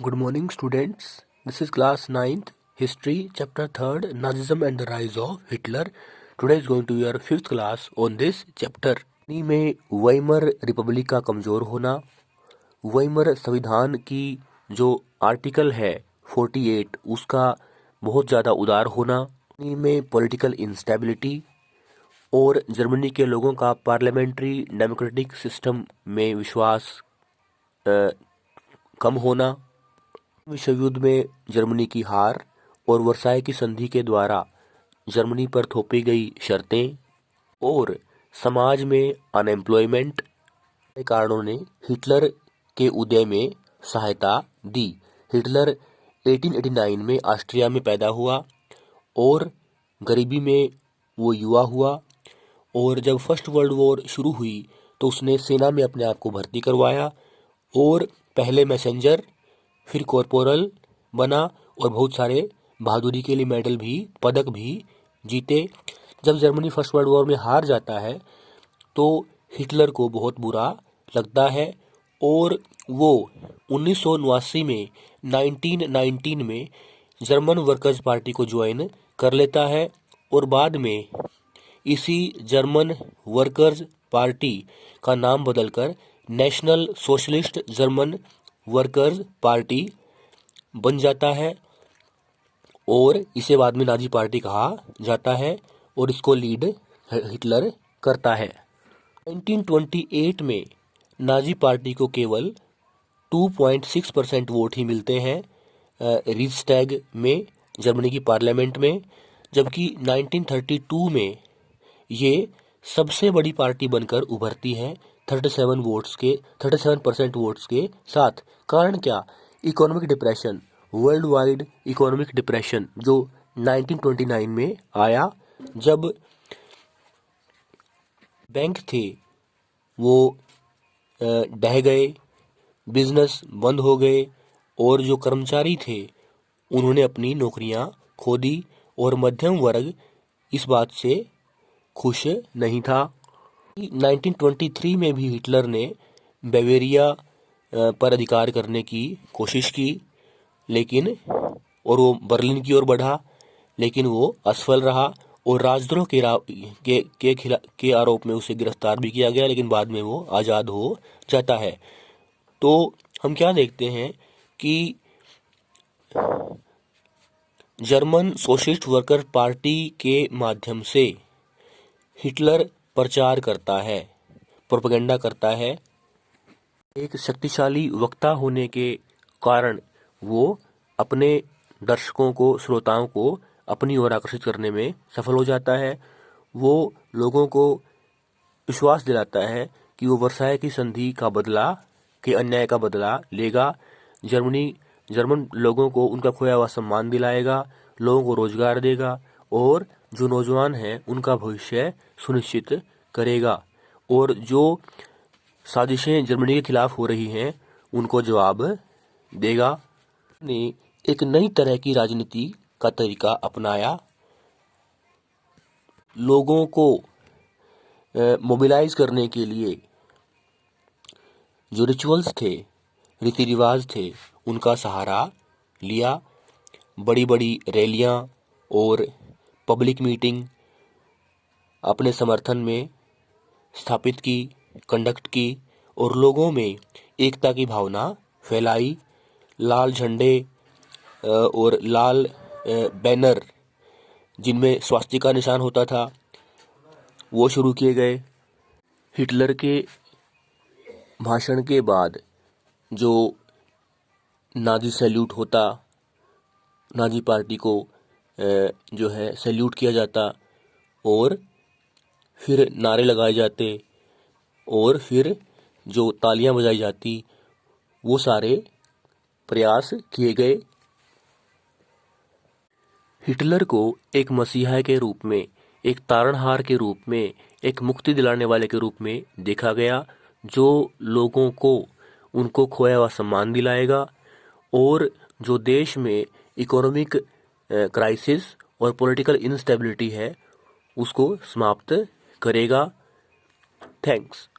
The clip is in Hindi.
Good morning, students. This is class 9th, History, chapter 3rd, Nazism and the Rise of Hitler. Today is going to be our 5th class on this chapter. में वाइमर रिपब्लिक का कमज़ोर होना, वाइमर संविधान की जो आर्टिकल है 48 उसका बहुत ज़्यादा उदार होना, में पॉलिटिकल इंस्टेबिलिटी और जर्मनी के लोगों का पार्लियामेंट्री डेमोक्रेटिक सिस्टम में विश्वास कम होना, विश्व युद्ध में जर्मनी की हार और वर्साई की संधि के द्वारा जर्मनी पर थोपी गई शर्तें और समाज में अनएम्प्लॉयमेंट के कारणों ने हिटलर के उदय में सहायता दी। हिटलर 1889 में ऑस्ट्रिया में पैदा हुआ और गरीबी में वो युवा हुआ और जब फर्स्ट वर्ल्ड वॉर शुरू हुई तो उसने सेना में अपने आप को भर्ती करवाया और पहले मैसेंजर फिर कॉर्पोरल बना और बहुत सारे बहादुरी के लिए मेडल भी पदक भी जीते। जब जर्मनी फर्स्ट वर्ल्ड वॉर में हार जाता है तो हिटलर को बहुत बुरा लगता है और वो 1989 में 1919 में जर्मन वर्कर्स पार्टी को ज्वाइन कर लेता है और बाद में इसी जर्मन वर्कर्स पार्टी का नाम बदलकर national socialist German workers party बन जाता है और इसे बाद में नाजी पार्टी कहा जाता है और इसको लीड हिटलर करता है। 1928 में नाजी पार्टी को केवल 2.6% वोट ही मिलते हैं रिक्सटैग में, जर्मनी की पार्लियामेंट में, जबकि 1932 में ये सबसे बड़ी पार्टी बनकर उभरती है 37% वोट्स के साथ। कारण क्या? Economic depression, world wide economic depression जो 1929 में आया, जब बैंक थे वो ढह गए, बिजनेस बंद हो गए और जो कर्मचारी थे उन्होंने अपनी नौकरियां खो दी और मध्यम वर्ग इस बात से खुश नहीं था। 1923 में भी हिटलर ने बावेरिया पर अधिकार करने की कोशिश की लेकिन और वो बर्लिन की ओर बढ़ा, लेकिन वो असफल रहा और राजद्रोह के आरोप में उसे गिरफ्तार भी किया गया, लेकिन बाद में वो आज़ाद हो जाता है। तो हम क्या देखते हैं कि जर्मन सोशलिस्ट वर्कर पार्टी के माध्यम से हिटलर प्रचार करता है, प्रोपेगेंडा करता है। एक शक्तिशाली वक्ता होने के कारण वो अपने दर्शकों को, श्रोताओं को अपनी ओर आकर्षित करने में सफल हो जाता है। वो लोगों को विश्वास दिलाता है कि वो वर्साई की संधि का बदला, के अन्याय का बदला लेगा, जर्मन लोगों को उनका खोया हुआ सम्मान दिलाएगा, लोगों को रोजगार देगा और जो नौजवान हैं उनका भविष्य सुनिश्चित करेगा और जो साजिशें जर्मनी के खिलाफ हो रही हैं उनको जवाब देगा। ने एक नई तरह की राजनीति का तरीका अपनाया, लोगों को मोबिलाइज करने के लिए जो रिचुअल्स थे, रीति रिवाज थे, उनका सहारा लिया। बड़ी बड़ी रैलियां और पब्लिक मीटिंग अपने समर्थन में स्थापित की, कंडक्ट की और लोगों में एकता की भावना फैलाई। लाल झंडे और लाल बैनर जिनमें स्वास्तिक का निशान होता था वो शुरू किए गए। हिटलर के भाषण के बाद जो नाजी सैल्यूट होता, नाजी पार्टी को जो है सैल्यूट किया जाता और फिर नारे लगाए जाते और फिर जो तालियां बजाई जाती, वो सारे प्रयास किए गए। हिटलर को एक मसीहा के रूप में, एक तारणहार के रूप में, एक मुक्ति दिलाने वाले के रूप में देखा गया, जो लोगों को उनको खोया हुआ सम्मान दिलाएगा और जो देश में इकोनॉमिक क्राइसिस और पॉलिटिकल इंस्टेबिलिटी है उसको समाप्त करेगा। थैंक्स।